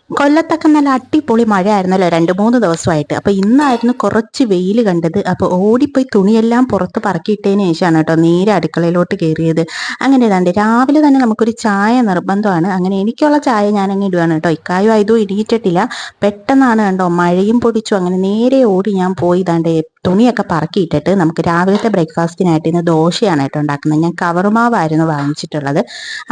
കൊല്ലത്തൊക്കെ നല്ല അടിപൊളി മഴയായിരുന്നല്ലോ 2-3 ദിവസമായിട്ട്. അപ്പോൾ ഇന്നായിരുന്നു കുറച്ച് വെയിൽ കണ്ടത്. അപ്പോൾ ഓടിപ്പോയി തുണിയെല്ലാം പുറത്ത് പറക്കിയിട്ടതിന് ശേഷമാണ് കേട്ടോ നേരെ അടുക്കളയിലോട്ട് കയറിയത്. അങ്ങനെ ഇതാണ്ട് രാവിലെ തന്നെ നമുക്കൊരു ചായ നിർബന്ധമാണ്. അങ്ങനെ എനിക്കുള്ള ചായ ഞാനങ്ങ് ഇടുകയാണ് കേട്ടോ. ഇക്കായും ആയതും എണീറ്റിട്ടില്ല. പെട്ടെന്നാണ് കണ്ടോ മഴയും പൊടിച്ചു. അങ്ങനെ നേരെ ഓടി ഞാൻ പോയി ഇതാണ്ട് തുണിയൊക്കെ പറക്കിയിട്ടിട്ട് നമുക്ക് രാവിലത്തെ ബ്രേക്ക്ഫാസ്റ്റിനായിട്ട് ഇന്ന് ദോശയാണ് കേട്ടോ ഉണ്ടാക്കുന്നത്. ഞാൻ കവറുമാവായിരുന്നു വാങ്ങിച്ചിട്ടുള്ളത്.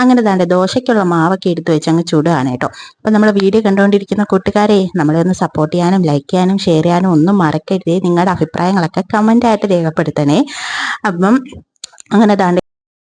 അങ്ങനെ ഇതാണ്ട് ദോശയ്ക്കുള്ള മാവൊക്കെ എടുത്ത് വെച്ച് അങ്ങ് ചുടുകയാണ് കേട്ടോ. അപ്പം നമ്മൾ വീഡിയോ കണ്ടുകൊണ്ടിരിക്കുന്ന കൂട്ടുകാരെ നമ്മളെ ഒന്ന് സപ്പോർട്ട് ചെയ്യാനും ലൈക്ക് ചെയ്യാനും ഷെയർ ചെയ്യാനും ഒന്നും മറക്കരുതേ. നിങ്ങളുടെ അഭിപ്രായങ്ങളൊക്കെ കമൻ്റായിട്ട് രേഖപ്പെടുത്തണേ. അപ്പം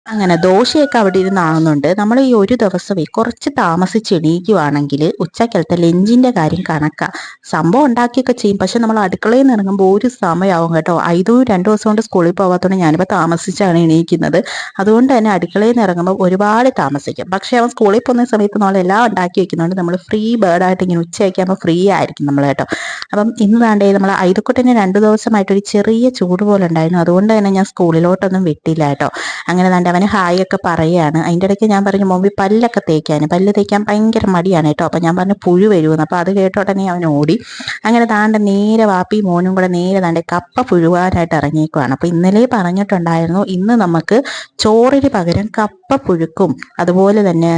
അങ്ങനെ ദോശയൊക്കെ അവിടെ ഇരുന്ന് ആവുന്നുണ്ട്. നമ്മൾ ഈ ഒരു ദിവസമേ കുറച്ച് താമസിച്ച് എണീക്കുവാണെങ്കിൽ ഉച്ചക്കലത്തെ ലഞ്ചിൻ്റെ കാര്യം കണക്കാം. സംഭവം ഉണ്ടാക്കിയൊക്കെ ചെയ്യും, പക്ഷെ നമ്മൾ അടുക്കളയിൽ നിന്ന് ഇറങ്ങുമ്പോൾ ഒരു സമയമാവും കേട്ടോ. 2 ദിവസം കൊണ്ട് സ്കൂളിൽ പോകാത്തതുകൊണ്ട് ഞാനിപ്പോൾ താമസിച്ചാണ് എണീക്കുന്നത്. അതുകൊണ്ട് തന്നെ അടുക്കളയിൽ നിന്ന് ഇറങ്ങുമ്പോൾ ഒരുപാട് താമസിക്കും. പക്ഷെ അവൻ സ്കൂളിൽ പോകുന്ന സമയത്ത് നമ്മളെല്ലാം ഉണ്ടാക്കി വെക്കുന്നുണ്ട്. നമ്മൾ ഫ്രീ ബേർഡായിട്ട് ഇങ്ങനെ ഉച്ചയൊക്കെ ആകുമ്പോൾ ഫ്രീ ആയിരിക്കും നമ്മൾ കേട്ടോ. അപ്പം ഇന്ന് വേണ്ടേ നമ്മൾ ഐതുക്കുട്ടന് 2 ദിവസമായിട്ടൊരു ചെറിയ ചൂട് പോലെ ഉണ്ടായിരുന്നു. അതുകൊണ്ട് തന്നെ ഞാൻ സ്കൂളിലോട്ടൊന്നും വിട്ടില്ല കേട്ടോ. അങ്ങനെ അവന് ഹായ് ഒക്കെ പറയുകയാണ്. അതിൻ്റെ ഇടയ്ക്ക് ഞാൻ പറഞ്ഞു മമ്മി പല്ലൊക്കെ തേക്കാൻ, പല്ല് തേക്കാൻ ഭയങ്കര മടിയാണ് കേട്ടോ. അപ്പം ഞാൻ പറഞ്ഞു പുഴു വരുമെന്ന്. അപ്പോൾ അത് കേട്ടോടനെ അവൻ ഓടി. അങ്ങനെ നേരെ വാപ്പി മോനും കൂടെ നേരെ കപ്പ പുഴുവാനായിട്ട് ഇറങ്ങിയേക്കുവാണ്. അപ്പോൾ ഇന്നലെ പറഞ്ഞിട്ടുണ്ടായിരുന്നു ഇന്ന് നമുക്ക് ചോറിന് പകരം കപ്പ പുഴുക്കും അതുപോലെ തന്നെ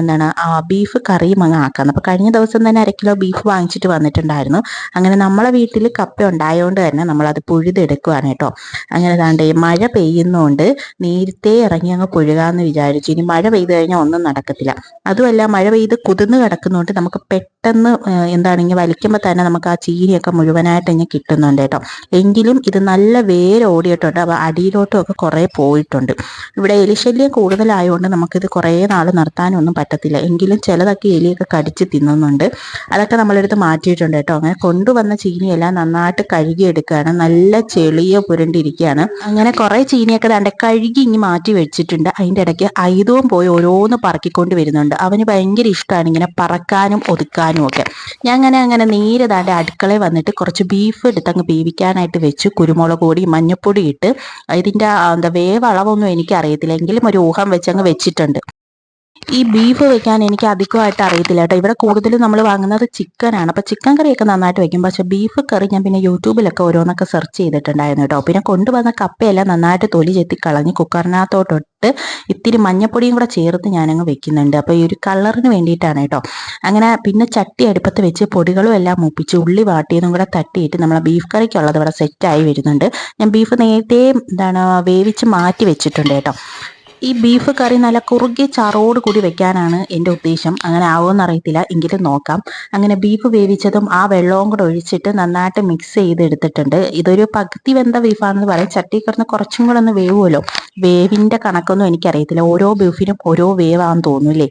ബീഫ് കറിയും അങ്ങ് ആക്കാം. അപ്പോൾ കഴിഞ്ഞ ദിവസം തന്നെ 1 കിലോ ബീഫ് വാങ്ങിച്ചിട്ട് വന്നിട്ടുണ്ടായിരുന്നു. അങ്ങനെ നമ്മളെ വീട്ടിൽ കപ്പ ഉണ്ടായതുകൊണ്ട് തന്നെ നമ്മളത് പുഴുതെടുക്കുവാണ് കേട്ടോ. അങ്ങനെ മഴ പെയ്യുന്നതുകൊണ്ട് നേരത്തെ ഇറങ്ങി അങ്ങ് പുഴുകാന്ന് വിചാരിച്ചു. ഇനി മഴ പെയ്തു കഴിഞ്ഞാൽ ഒന്നും നടക്കത്തില്ല. അതുമല്ല മഴ പെയ്ത് കുതിർന്ന് കിടക്കുന്നതുകൊണ്ട് നമുക്ക് പെട്ടെന്ന് ഇങ്ങനെ വലിക്കുമ്പോൾ തന്നെ നമുക്ക് ആ ചീനിയൊക്കെ മുഴുവനായിട്ട് ഇങ്ങനെ കിട്ടുന്നുണ്ട് കേട്ടോ. എങ്കിലും ഇത് നല്ല വേര് ഓടിയിട്ടുണ്ട്. അപ്പോൾ അടിയിലോട്ടും ഒക്കെ കുറേ പോയിട്ടുണ്ട്. ഇവിടെ എലിശല്യം കൂടുതലായതുകൊണ്ട് നമുക്കിത് കുറേ നാൾ നിർത്താനൊന്നും പറ്റത്തില്ല. എങ്കിലും ചിലതൊക്കെ എലിയൊക്കെ കടിച്ച് തിന്നുന്നുണ്ട്. അതൊക്കെ നമ്മളെടുത്ത് മാറ്റിയിട്ടുണ്ട് കേട്ടോ. അങ്ങനെ കൊണ്ടുവന്ന ചീനിയെല്ലാം നന്നായിട്ട് കഴുകിയെടുക്കുകയാണ്. നല്ല ചെളിയ പുരണ്ടിരിക്കുകയാണ്. അങ്ങനെ കുറേ ചീനിയൊക്കെ കഴുകി ഇങ്ങി മാറ്റി വെച്ചിട്ടുണ്ട്. അതിൻ്റെ ഇടയ്ക്ക് ഐതവും പോയി ഓരോന്ന് പറക്കിക്കൊണ്ട് വരുന്നുണ്ട്. അവന് ഭയങ്കര ഇഷ്ടമാണ് ഇങ്ങനെ പറക്കാനും ഒതുക്കാനും ഒക്കെ. ഞാൻ അങ്ങനെ നേരെ അടുക്കളയിൽ വന്നിട്ട് കുറച്ച് ബീഫ് എടുത്തങ്ങ് വേവിക്കാനായിട്ട് വെച്ച് കുരുമുളക് പൊടി മഞ്ഞൾപ്പൊടി ഇട്ട് ഇതിൻ്റെ വേവ് അളവൊന്നും എനിക്കറിയത്തില്ല, എങ്കിലും ഒരു ഊഹം വെച്ചങ്ങ് വെച്ചിട്ടുണ്ട്. ഈ ബീഫ് വെക്കാൻ എനിക്ക് അധികമായിട്ട് അറിയത്തില്ല കേട്ടോ. ഇവിടെ കൂടുതലും നമ്മൾ വാങ്ങുന്നത് ചിക്കനാണ്. അപ്പോൾ ചിക്കൻ കറിയൊക്കെ നന്നായിട്ട് വെക്കും. പക്ഷേ ബീഫ് കറി ഞാൻ പിന്നെ യൂട്യൂബിലൊക്കെ ഓരോന്നൊക്കെ സെർച്ച് ചെയ്തിട്ടുണ്ടായിരുന്നു കേട്ടോ. പിന്നെ കൊണ്ടുവന്ന കപ്പയെല്ലാം നന്നായിട്ട് തൊലി ചെത്തി കളഞ്ഞ് കുക്കറിനകത്തോട്ടിട്ട് ഇത്തിരി മഞ്ഞപ്പൊടിയും കൂടെ ചേർത്ത് ഞാനങ്ങ് വെക്കുന്നുണ്ട്. അപ്പോൾ ഈ ഒരു കളറിന് വേണ്ടിയിട്ടാണ് കേട്ടോ. അങ്ങനെ പിന്നെ ചട്ടി അടുപ്പത്ത് വെച്ച് പൊടികളും എല്ലാം മൂപ്പിച്ച് ഉള്ളി വാട്ടിയതും കൂടെ തട്ടിയിട്ട് നമ്മളെ ബീഫ് കറിക്കുള്ളത് ഇവിടെ സെറ്റായി വരുന്നുണ്ട്. ഞാൻ ബീഫ് നേരത്തെ വേവിച്ച് മാറ്റി വെച്ചിട്ടുണ്ട് കേട്ടോ. ഈ ബീഫ് കറി നല്ല കുറുകിയ ചാറോട് കൂടി വെക്കാനാണ് എൻ്റെ ഉദ്ദേശം. അങ്ങനെ ആവുമെന്ന് അറിയത്തില്ല, എങ്കിലും നോക്കാം. അങ്ങനെ ബീഫ് വേവിച്ചതും ആ വെള്ളവും കൂടെ ഒഴിച്ചിട്ട് നന്നായിട്ട് മിക്സ് ചെയ്തെടുത്തിട്ടുണ്ട്. ഇതൊരു പകുതി വെന്ത ബീഫാണെന്ന് പറയും. ചട്ടി കിടന്ന് കുറച്ചും കൂടെ ഒന്ന് വേവുമല്ലോ. വേവിൻ്റെ കണക്കൊന്നും എനിക്കറിയത്തില്ല. ഓരോ ബീഫിനും ഓരോ വേവാന്ന് തോന്നൂല്ലേ.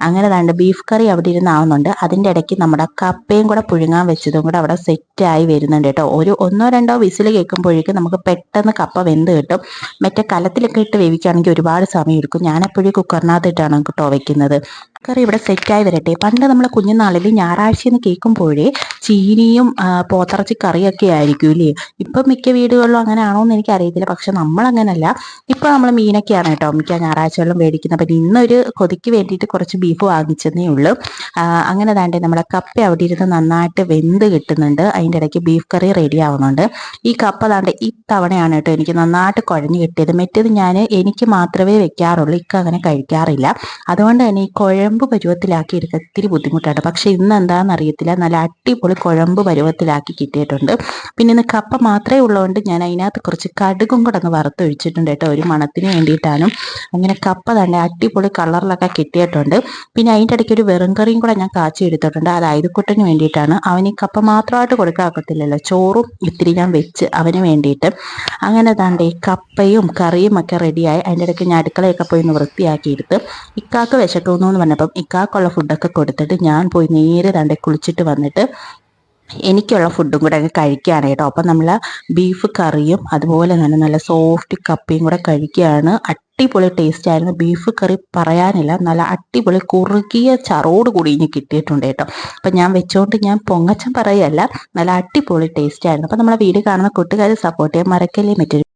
അങ്ങനെ ബീഫ് കറി അവിടെ ഇരുന്നാവുന്നുണ്ട്. അതിൻ്റെ ഇടയ്ക്ക് നമ്മുടെ കപ്പയും കൂടെ പുഴുങ്ങാൻ വെച്ചതും കൂടെ അവിടെ സെറ്റായി വരുന്നുണ്ട് കേട്ടോ. ഒരു 1-2 വിസിൽ കേൾക്കുമ്പോഴേക്കും നമുക്ക് പെട്ടെന്ന് കപ്പ വെന്ത് കിട്ടും. മറ്റേ കലത്തിലൊക്കെ ഇട്ട് വേവിക്കുകയാണെങ്കിൽ ഒരുപാട് സമയം എടുക്കും. ഞാനെപ്പോഴും കുക്കറിനകത്തിട്ടാണ് കേട്ടോ വെക്കുന്നത്. കറി ഇവിടെ സെറ്റായി വരട്ടെ. പണ്ട് നമ്മൾ കുഞ്ഞുനാളിൽ ഞായറാഴ്ചയെന്ന് കേൾക്കുമ്പോഴേ ചീനിയും പോത്തിറച്ചി കറിയൊക്കെ ആയിരിക്കും ഇല്ലേ. ഇപ്പം മിക്ക വീടുകളിലും അങ്ങനെ ആണോ എന്ന് എനിക്കറിയത്തില്ല. പക്ഷെ നമ്മളങ്ങനല്ല. ഇപ്പം നമ്മൾ മീനൊക്കെയാണ് കേട്ടോ മിക്ക ഞായറാഴ്ചകളിലും മേടിക്കുന്നത്. അപ്പം ഇന്നൊരു കൊതിക്ക് വേണ്ടിയിട്ട് കുറച്ച് ബീഫ് വാങ്ങിച്ചതേ ഉള്ളൂ. അങ്ങനെ നമ്മളെ കപ്പ അവിടെ ഇരുന്ന് നന്നായിട്ട് വെന്ത് കിട്ടുന്നുണ്ട്. അതിൻ്റെ ഇടയ്ക്ക് ബീഫ് കറി റെഡി ആവുന്നുണ്ട്. ഈ കപ്പ ഈ തവണയാണ് കേട്ടോ എനിക്ക് നന്നായിട്ട് കുഴഞ്ഞ് കിട്ടിയത്. മറ്റേത് എനിക്ക് മാത്രമേ വെക്കാറുള്ളൂ, ഇക്ക അങ്ങനെ കഴിക്കാറില്ല. അതുകൊണ്ട് തന്നെ ഈ കുഴമ്പ് പരുവത്തിലാക്കി എടുക്കാൻ ഇത്തിരി ബുദ്ധിമുട്ടാണ്. പക്ഷെ ഇന്ന് എന്താണെന്ന് അറിയത്തില്ല, നല്ല അടിപൊളി കുഴമ്പ് പരുവത്തിലാക്കി കിട്ടിയിട്ടുണ്ട്. പിന്നെ ഇന്ന് കപ്പ മാത്രമേ ഉള്ളതുകൊണ്ട് ഞാൻ അതിനകത്ത് കുറച്ച് കടുകും കൂടെ അങ്ങ് വറുത്തൊഴിച്ചിട്ടുണ്ട് കേട്ടോ, ഒരു മണത്തിന് വേണ്ടിയിട്ടാണ്. അങ്ങനെ കപ്പ തന്നെ അടിപൊളി കളറിലൊക്കെ കിട്ടിയിട്ടുണ്ട്. പിന്നെ അതിൻ്റെ ഇടയ്ക്ക് ഒരു വെറും കറിയും കൂടെ ഞാൻ കാച്ചി എടുത്തിട്ടുണ്ട്. അത് ഐതുക്കുട്ടന് വേണ്ടിയിട്ടാണ്. അവന് ഈ കപ്പ മാത്രമായിട്ട് കൊടുക്കാക്കത്തില്ലല്ലോ, ചോറും ഇത്തിരി ഞാൻ വെച്ച് അവന് വേണ്ടിയിട്ട്. അങ്ങനെ കപ്പയും കറിയും ഒക്കെ റെഡിയായി. അതിൻ്റെ ഇടയ്ക്ക് ഞാൻ അടുക്കളയൊക്കെ പോയി ഒന്ന് വൃത്തിയാക്കിയെടുത്ത് ഇക്കാക്ക് വിശക്കുന്നു എന്ന് പറഞ്ഞപ്പം ഇക്കാക്കുള്ള ഫുഡൊക്കെ കൊടുത്തിട്ട് ഞാൻ പോയി നേരെ കുളിച്ചിട്ട് വന്നിട്ട് എനിക്കുള്ള ഫുഡും കൂടെ അങ്ങ് കഴിക്കുകയാണ് കേട്ടോ. അപ്പം നമ്മൾ ബീഫ് കറിയും അതുപോലെ തന്നെ നല്ല സോഫ്റ്റ് കപ്പയും കൂടെ കഴിക്കുകയാണ്. അടിപൊളി ടേസ്റ്റ് ആയിരുന്നു. ബീഫ് കറി പറയാനില്ല, നല്ല അടിപൊളി കുറുകിയ ചറോട് കൂടി ഇനി കിട്ടിയിട്ടുണ്ട് കേട്ടോ. അപ്പം ഞാൻ വെച്ചുകൊണ്ട് ഞാൻ പൊങ്ങച്ചം പറയല്ല, നല്ല അടിപൊളി ടേസ്റ്റ് ആയിരുന്നു. അപ്പം നമ്മളെ വീഡിയോ കാണുന്ന കൂട്ടുകാർ സപ്പോർട്ട് ചെയ്യാൻ മറക്കല്ലേ. മറ്റൊരു